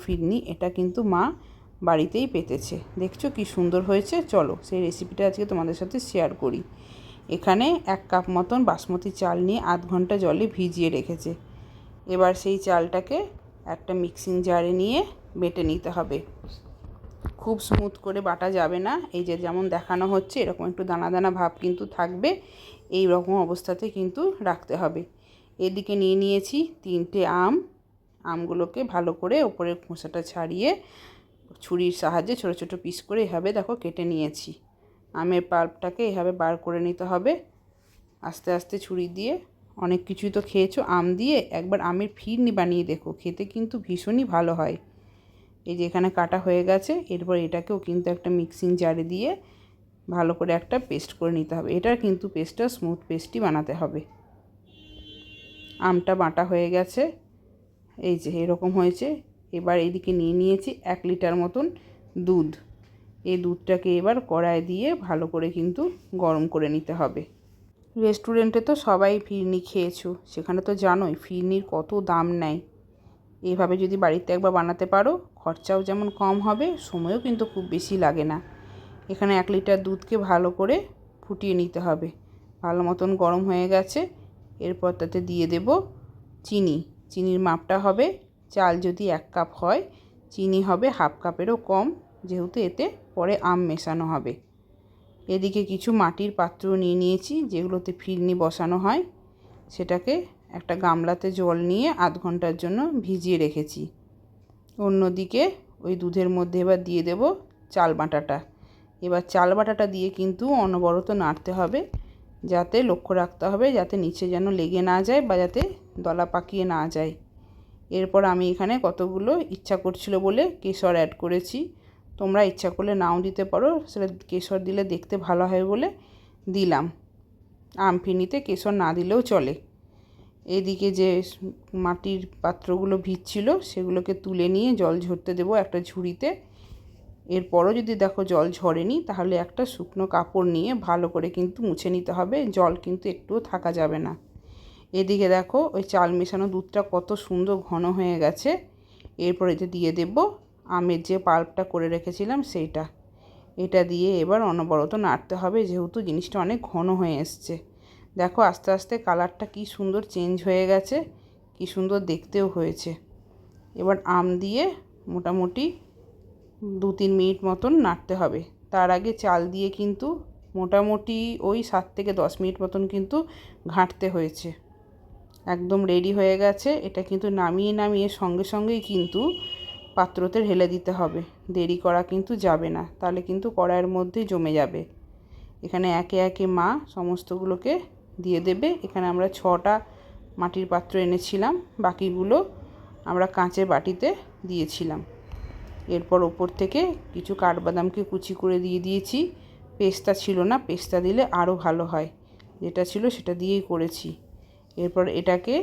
ফিরনি, এটা কিন্তু মা বাড়িতেই পেতেছে। দেখছো কি সুন্দর হয়েছে। চলো সেই রেসিপিটা আজকে তোমাদের সাথে শেয়ার করি। এখানে 1 কাপ মতন বাসমতি চাল নিয়ে আধ ঘন্টা জলে ভিজিয়ে রেখেছে। এবার সেই চালটাকে একটা মিক্সিং জারে নিয়ে বেটে নিতে হবে। খুব স্মুথ করে বাটা যাবে না, এই যে যেমন দেখানো হচ্ছে এরকম একটু দানা দানা ভাব কিন্তু থাকবে, এই রকম অবস্থাতে কিন্তু রাখতে হবে। এদিকে নিয়ে নিয়েছি 3টে আমগুলোকে ভালো করে ওপরের খোসাটা ছাড়িয়ে ছুরির সাহায্যে ছোট ছোট পিস করে এভাবে দেখো কেটে নিয়েছি। আমের পাল্পটাকে এভাবে বার করে নিতে হবে আস্তে আস্তে ছুরি দিয়ে। অনেক কিছুই তো খেয়েছো আম দিয়ে, একবার আমের ফিরনি বানিয়ে দেখো, খেতে কিন্তু ভীষণই ভালো হয়। এই যে এখানে কাটা হয়ে গেছে। এরপর এটাকেও কিন্তু একটা মিক্সিং জারে দিয়ে ভালো করে একটা পেস্ট করে নিতে হবে। এটার কিন্তু পেস্টটা স্মুথ পেস্টই বানাতে হবে। আমটা বাটা হয়ে গেছে, এই যে এরকম হয়েছে। এবার এইদিকে নিয়ে নিয়েছি 1 লিটার মতন দুধ। এই দুধটাকে এবার কড়ায় দিয়ে ভালো করে কিন্তু গরম করে নিতে হবে। রেস্টুরেন্টে তো সবাই ফিরনি খেয়েছো, সেখানে তো জানোই ফিরনির কত দাম নেয়। এইভাবে যদি বাড়িতে একবার বানাতে পারো, খরচাও যেমন কম হবে, সময়ও কিন্তু খুব বেশি লাগে না। এখানে 1 লিটার দুধকে ভালো করে ফুটিয়ে নিতে হবে। ভালো মতন গরম হয়ে গেছে। এরপর তাতে দিয়ে দেব চিনি। চিনির মাপটা হবে, চাল যদি 1 কাপ হয় চিনি হবে হাফ কাপেরও কম, যেহেতু এতে পরে আম মেশানো হবে। এদিকে কিছু মাটির পাত্র নিয়ে নিয়েছি যেগুলোতে ফিরনি বসানো হয়। সেটাকে একটা গামলাতে জল নিয়ে আধ ঘন্টার জন্য ভিজিয়ে রেখেছি। অন্যদিকে ওই দুধের মধ্যে এবার দিয়ে দেব চাল বাটাটা। এবার চাল বাটাটা দিয়ে কিন্তু অনবরত নাড়তে হবে, যাতে লক্ষ্য রাখতে হবে যাতে নিচে যেন লেগে না যায় বা যাতে দলা পাকিয়ে না যায়। এরপর আমি এখানে কতগুলো ইচ্ছা করছিল বলে কেশর অ্যাড করেছি। তোমরা ইচ্ছা করলে নাও দিতে পারো, সেটা কেশর দিলে দেখতে ভালো হয় বলে দিলাম। আম ফিরনিতে কেশর না দিলেও চলে। এদিকে যে মাটির পাত্রগুলো ভিজছিল সেগুলোকে তুলে নিয়ে জল ঝরতে দেবো একটা ঝুড়িতে। এরপরও যদি দেখো জল ঝরেনি, তাহলে একটা শুকনো কাপড় নিয়ে ভালো করে কিন্তু মুছে নিতে হবে, জল কিন্তু একটুও থাকা যাবে না। এদিকে দেখো ওই চাল মেশানো দুধটা কত সুন্দর ঘন হয়ে গেছে। এরপর এতে দিয়ে দেব আমের যে পাল্পটা করে রেখেছিলাম সেইটা। এটা দিয়ে এবার অনবরত নাড়তে হবে, যেহেতু জিনিসটা অনেক ঘন হয়ে এসছে। দেখো আস্তে আস্তে কালারটা কি সুন্দর চেঞ্জ হয়ে গেছে, কি সুন্দর দেখতেও হয়েছে। এবার আম দিয়ে মোটামুটি 2-3 মিনিট মতন নাড়তে হবে। তার আগে চাল দিয়ে কিন্তু মোটামুটি ওই 7 থেকে 10 মিনিট মতন কিন্তু ঘাঁটতে হয়েছে। একদম রেডি হয়ে গেছে। এটা কিন্তু নামিয়ে নামিয়ে সঙ্গে সঙ্গেই কিন্তু পাত্রতে ঢেলে দিতে হবে, দেরি করা কিন্তু যাবে না, তাহলে কিন্তু কড়াইয়ের মধ্যেই জমে যাবে। এখানে একে একে মা সমস্তগুলোকে দিয়ে দেবে। এখানে আমরা 6টা মাটির পাত্র এনেছিলাম, বাকিগুলো আমরা কাঁচের বাটিতে দিয়েছিলাম। এরপর ওপর থেকে কিছু কাঠবাদামকে কুচি করে দিয়ে দিয়েছি। পেস্তা ছিল না, পেস্তা দিলে আরও ভালো হয়, যেটা ছিল সেটা দিয়েই করেছি। এরপর এটাকে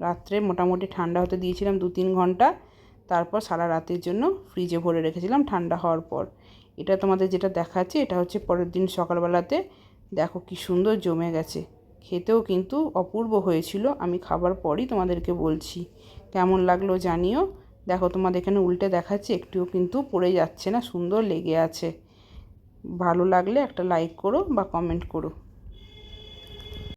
রাত্রে মোটামুটি ঠান্ডা হতে দিয়েছিলাম 2-3 ঘন্টা। তারপর সারা রাতের জন্য ফ্রিজে ভরে রেখেছিলাম ঠান্ডা হওয়ার পর। এটা তোমাদের যেটা দেখাচ্ছি এটা হচ্ছে পরের দিন সকালবেলাতে। দেখো কি সুন্দর জমে গেছে, খেতেও কিন্তু অপূর্ব হয়েছিল। আমি খাবার পরই তোমাদেরকে বলছি কেমন লাগলো জানিও। দেখো তোমাদের এখানে উল্টে দেখাচ্ছি, একটুও কিন্তু পড়ে যাচ্ছে না, সুন্দর লেগে আছে। ভালো লাগলে একটা লাইক করো বা কমেন্ট করো।